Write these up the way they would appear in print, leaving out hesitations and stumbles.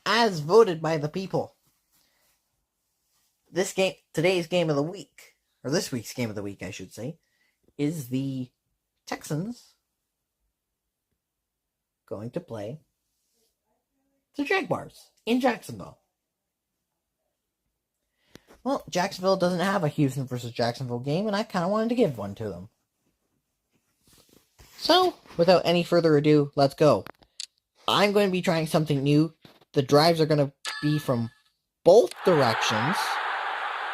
as voted by the people. Today's game of the week, or this week's game of the week, I should say, is the Texans going to play the Jaguars in Jacksonville. Well, Jacksonville doesn't have a Houston versus Jacksonville game, and I kind of wanted to give one to them. So, without any further ado, let's go. I'm going to be trying something new. The drives are going to be from both directions.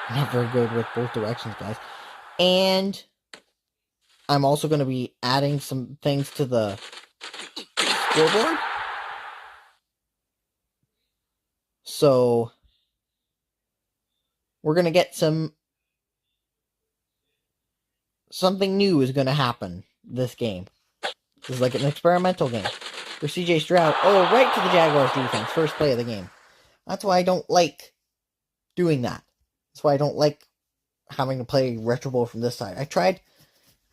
I'm not very good with both directions, guys. And I'm also going to be adding some things to the scoreboard. So, we're going to get something new is going to happen this game. This is like an experimental game. For CJ Stroud, right to the Jaguars defense, first play of the game. That's why I don't like doing that. That's why I don't like having to play Retro Bowl from this side. I tried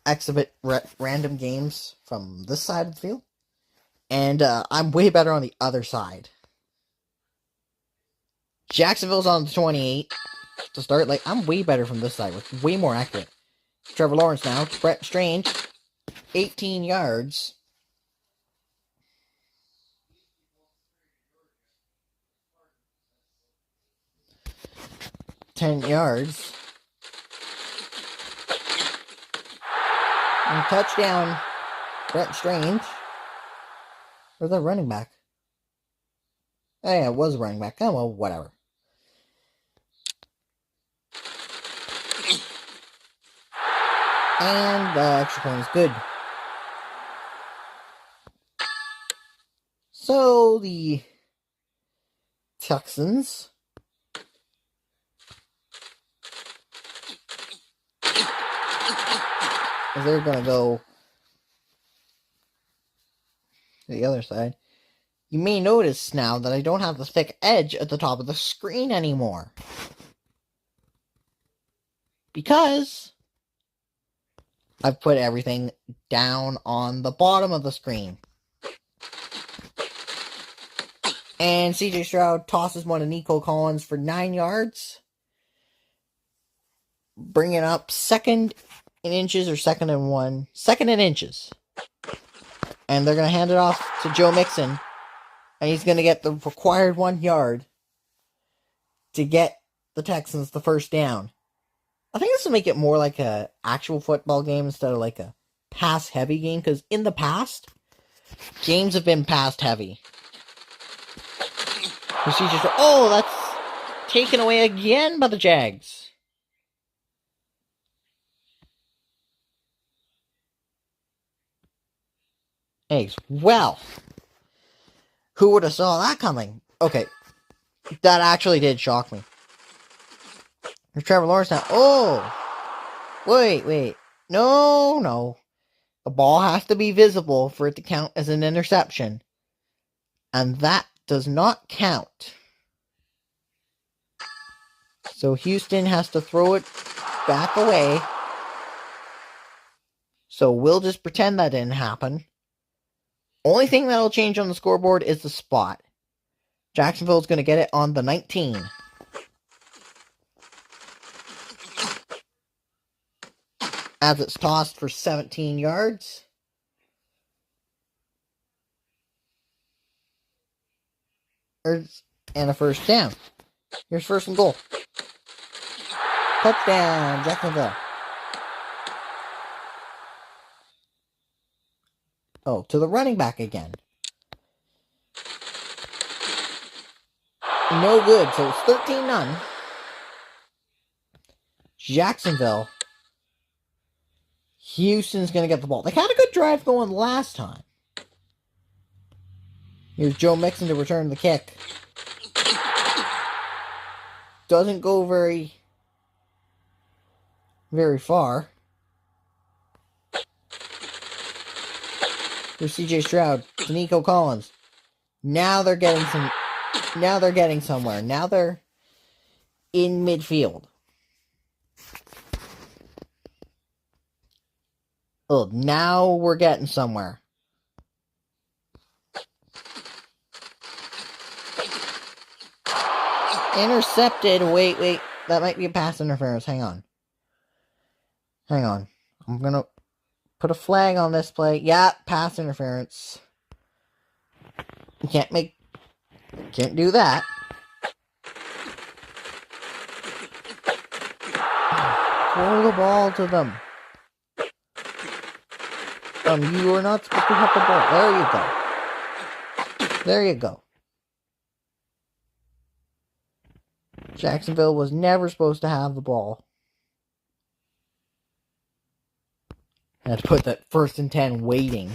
exhibit random games from this side of the field, and I'm way better on the other side. Jacksonville's on the 28 to start. Like, I'm way better from this side, with way more accurate. Trevor Lawrence now, Brett Strange, 18 yards. 10 yards. And touchdown, Brett Strange. Or the running back. Oh yeah, it was a running back. Oh well, whatever. And the extra point is good. So the Texans they're going to go to the other side. You may notice now that I don't have the thick edge at the top of the screen anymore. Because I've put everything down on the bottom of the screen. And CJ Stroud tosses one to Nico Collins for 9 yards. Bringing up second in inches or second and 1. Second in inches. And they're going to hand it off to Joe Mixon. And he's going to get the required 1 yard to get the Texans the first down. I think this will make it more like an actual football game instead of like a pass-heavy game. Because in the past, games have been pass-heavy. That's taken away again by the Jags. Eggs. Well, who would have saw that coming? Okay, that actually did shock me. There's Trevor Lawrence now. Wait. No. The ball has to be visible for it to count as an interception. And that does not count. So Houston has to throw it back away. So we'll just pretend that didn't happen. Only thing that'll change on the scoreboard is the spot. Jacksonville's going to get it on the 19. As it's tossed for 17 yards. And a first down. Here's first and goal. Touchdown, Jacksonville. To the running back again. No good, so it's 13-0. Jacksonville. Houston's going to get the ball. They had a good drive going last time. Here's Joe Mixon to return the kick. Doesn't go very far. Here's CJ Stroud to Nico Collins. Now they're getting somewhere. Now they're in midfield. Now we're getting somewhere. Intercepted. Wait. That might be a pass interference. Hang on. I'm gonna put a flag on this play. Yeah, pass interference. You can't do that. Throw the ball to them. You are not supposed to hit the ball. There you go. Jacksonville was never supposed to have the ball. I had to put that 1st and 10 waiting.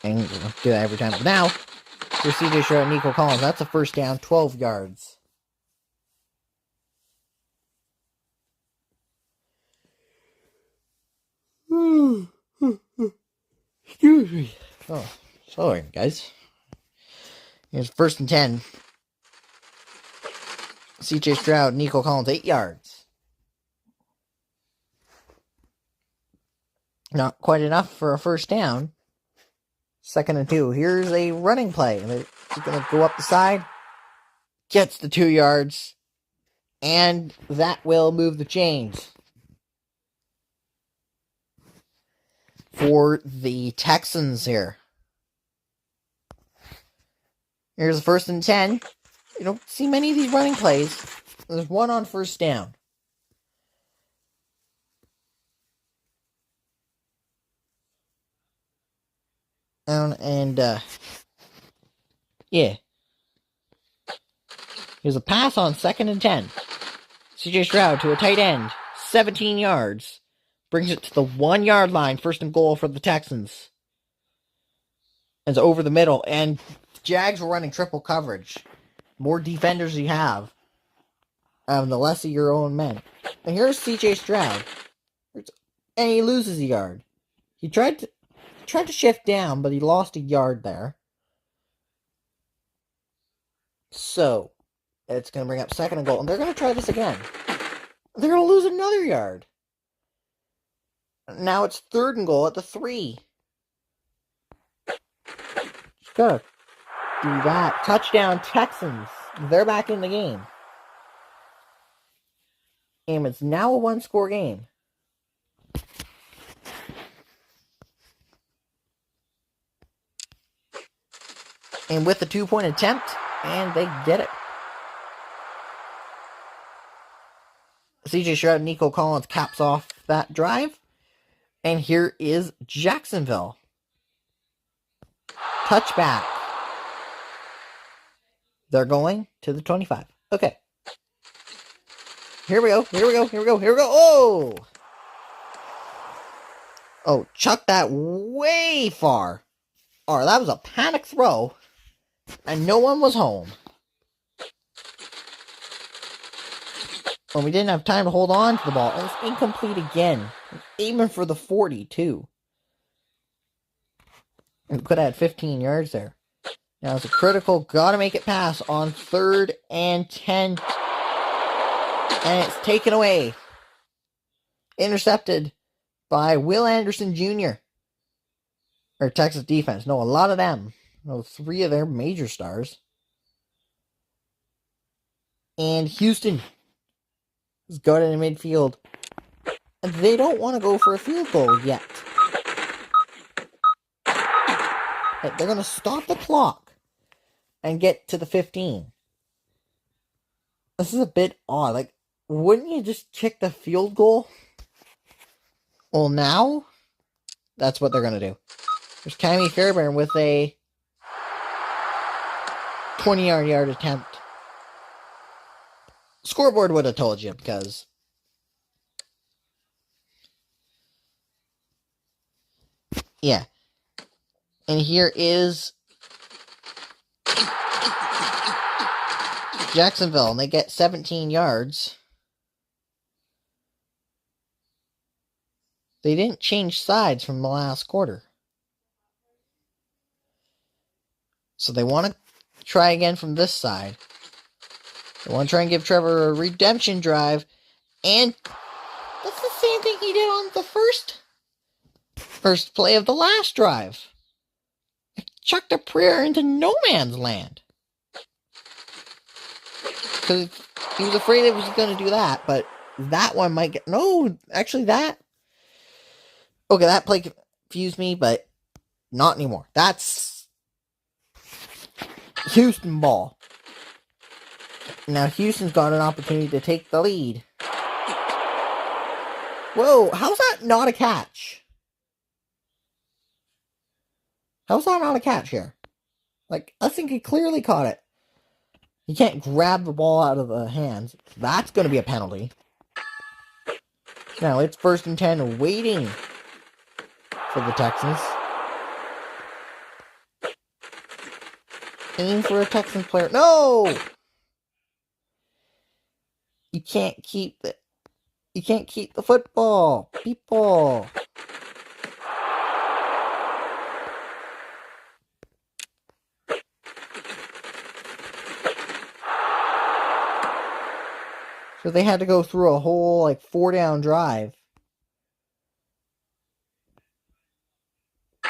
And do that every time. But now, for CJ Stroud and Nico Collins, that's a first down, 12 yards. Excuse me. Oh, sorry, guys. Here's 1st and 10. CJ Stroud, Nico Collins, 8 yards. Not quite enough for a first down. 2nd and 2. Here's a running play. He's going to go up the side. Gets the 2 yards. And that will move the chains for the Texans here. Here's the 1st and 10. You don't see many of these running plays. There's one on first down. Yeah. Here's a pass on 2nd and 10. CJ Stroud to a tight end. 17 yards. Brings it to the 1 yard line. 1st and goal for the Texans. It's over the middle. And Jags were running triple coverage. More defenders you have, the less of your own men. And here's CJ Stroud. And he loses a yard. He tried to shift down, but he lost a yard there. So, it's going to bring up 2nd and goal. And they're going to try this again. They're going to lose another yard. Now it's 3rd and goal at the 3. Just gotta do that. Touchdown, Texans. They're back in the game. And it's now a 1-score game. And with the 2-point attempt, and they get it. CJ Stroud and Nico Collins caps off that drive. And here is Jacksonville. Touchback. They're going to the 25. Okay. Here we go. Oh! Oh, chuck that way far. Oh, that was a panic throw. And no one was home. Well, we didn't have time to hold on to the ball. It was incomplete again. Aiming for the 40, too. We could have had 15 yards there. Now it's a critical, gotta make it pass on 3rd and 10. And it's taken away. Intercepted by Will Anderson Jr. Or Texas defense. No, a lot of them. No, 3 of their major stars. And Houston has got it in midfield. And they don't want to go for a field goal yet. They're going to stop the clock and get to the 15. This is a bit odd. Like, wouldn't you just kick the field goal? Well, now, that's what they're going to do. There's Cammy Fairbairn with a 20-yard attempt. Scoreboard would have told you because... Yeah. And here is Jacksonville, and they get 17 yards. They didn't change sides from the last quarter. So they want to try again from this side. They want to try and give Trevor a redemption drive. And that's the same thing he did on the first play of the last drive. Chucked a prayer into no man's land. Because he was afraid it was going to do that, but that one might get... No, actually that... Okay, that play confused me, but not anymore. That's Houston ball. Now Houston's got an opportunity to take the lead. Whoa, how's that not a catch? How's that not a catch here? Like, I think he clearly caught it. You can't grab the ball out of the hands. That's going to be a penalty. Now, it's 1st and 10 waiting for the Texans. Aim for a Texans player. No! You can't keep the... You can't keep the football, people. So they had to go through a whole, like, 4-down drive.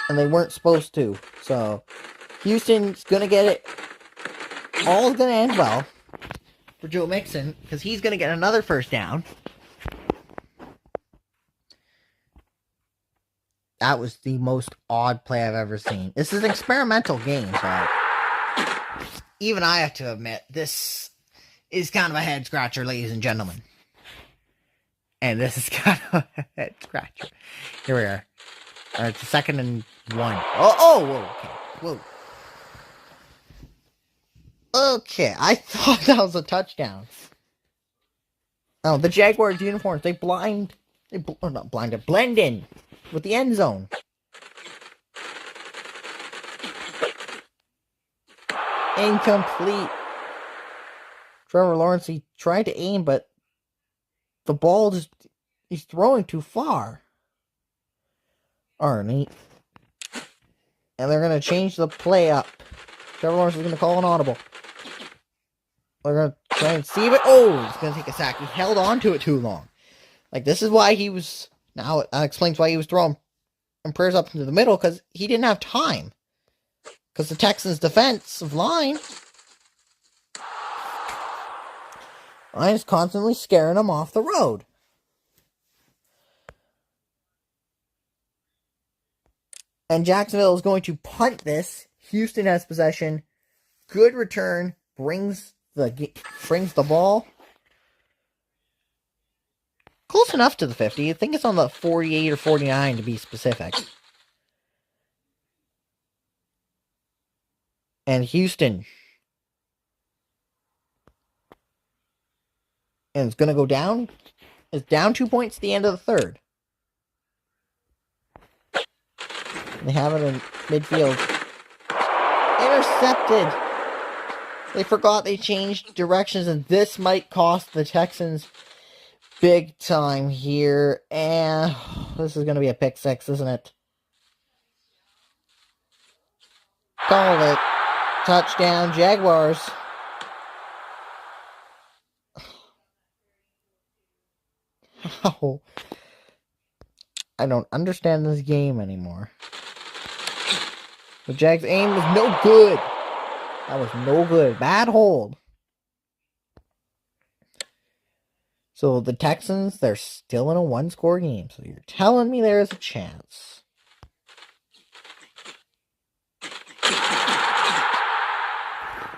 And they weren't supposed to. So, Houston's going to get it. All's going to end well for Joe Mixon, because he's going to get another 1st down. That was the most odd play I've ever seen. This is an experimental game, so even I have to admit, this is kind of a head scratcher, ladies and gentlemen. And this is kind of a head scratcher. Here we are. Alright, it's 2nd and 1. Whoa, okay. Whoa. Okay, I thought that was a touchdown. Oh, the Jaguars uniforms, they blend in with the end zone. Incomplete. Trevor Lawrence, he tried to aim, but the ball just, he's throwing too far. Alright. And they're going to change the play up. Trevor Lawrence is going to call an audible. They're going to try and save it. Oh, he's going to take a sack. He held on to it too long. Like, this is why he was... Now, that explains why he was throwing prayers up into the middle, because he didn't have time. Because the Texans' defensive line is constantly scaring him off the road. And Jacksonville is going to punt this. Houston has possession. Good return. Brings the ball close enough to the 50. I think it's on the 48 or 49 to be specific. And Houston. And it's going to go down. It's down 2 points at the end of the 3rd. They have it in midfield. Intercepted. They forgot they changed directions, and this might cost the Texans big time here. And this is going to be a pick 6, isn't it? Called it. Touchdown, Jaguars. How? I don't understand this game anymore. The Jags' aim was no good. That was no good. Bad hold. So the Texans, they're still in a 1-score game. So you're telling me there is a chance.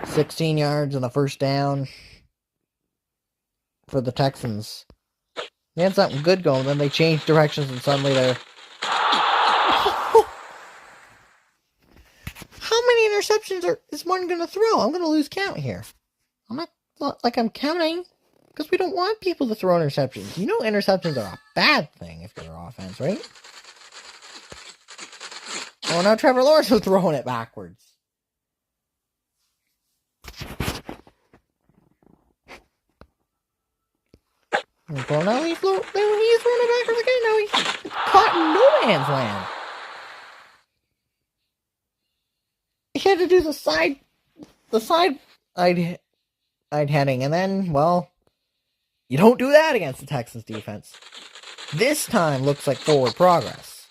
$16 yards on the 1st down for the Texans. They had something good going, then they changed directions and suddenly they're... How many interceptions is one going to throw? I'm going to lose count here. I'm not like I'm counting, because we don't want people to throw interceptions. You know interceptions are a bad thing if you're offense, right? Oh, now Trevor Lawrence was throwing it backwards. Well, now he's throwing it backwards again. Now he's caught in no man's land. He had to do the side I'd heading, and then, well, you don't do that against the Texans defense. This time looks like forward progress.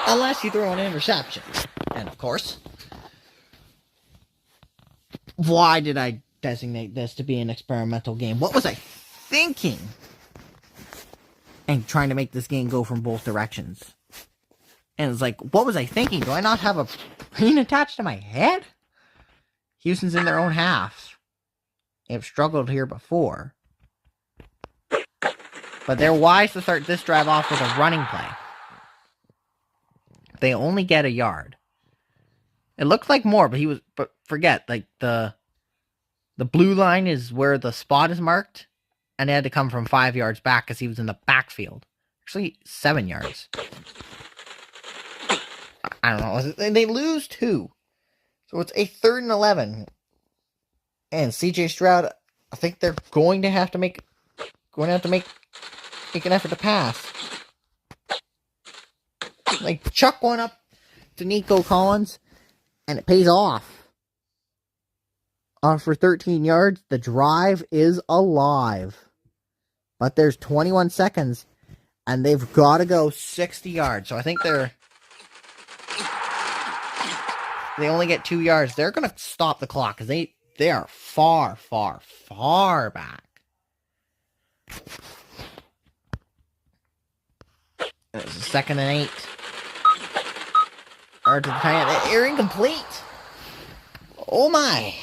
Unless you throw an interception. And of course, why did I designate this to be an experimental game. What was I thinking? And trying to make this game go from both directions. And it's like, what was I thinking? Do I not have a brain attached to my head? Houston's in their own half. They've struggled here before. But they're wise to start this drive off with a running play. They only get a yard. It looked like more, but forget, like the blue line is where the spot is marked, and it had to come from 5 yards back because he was in the backfield. Actually, 7 yards. I don't know. They lose 2. So it's a 3rd and 11. And CJ Stroud, I think they're going to have to make an effort to pass. Like, chuck one up to Nico Collins, and it pays off. For 13 yards, the drive is alive. But there's 21 seconds, and they've got to go 60 yards. So I think they only get 2 yards. They're going to stop the clock, because they are far, far, far back. And it's a 2nd and 8. Or to the tight end. They're incomplete. Oh my.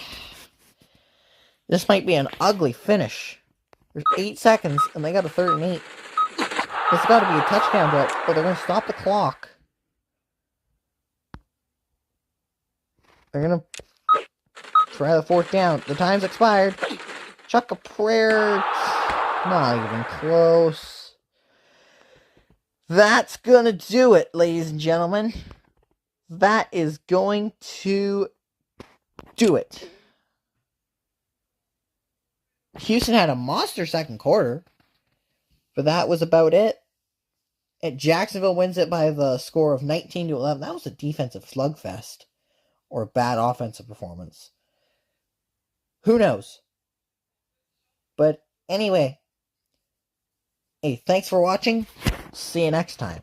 This might be an ugly finish. There's 8 seconds, and they got a 3rd and 8. It's got to be a touchdown, but they're going to stop the clock. They're going to try the 4th down. The time's expired. Chuck a prayer. Not even close. That's going to do it, ladies and gentlemen. That is going to do it. Houston had a monster second quarter, but that was about it. And Jacksonville wins it by the score of 19-11. That was a defensive slugfest, or a bad offensive performance. Who knows? But anyway, hey, thanks for watching. See you next time.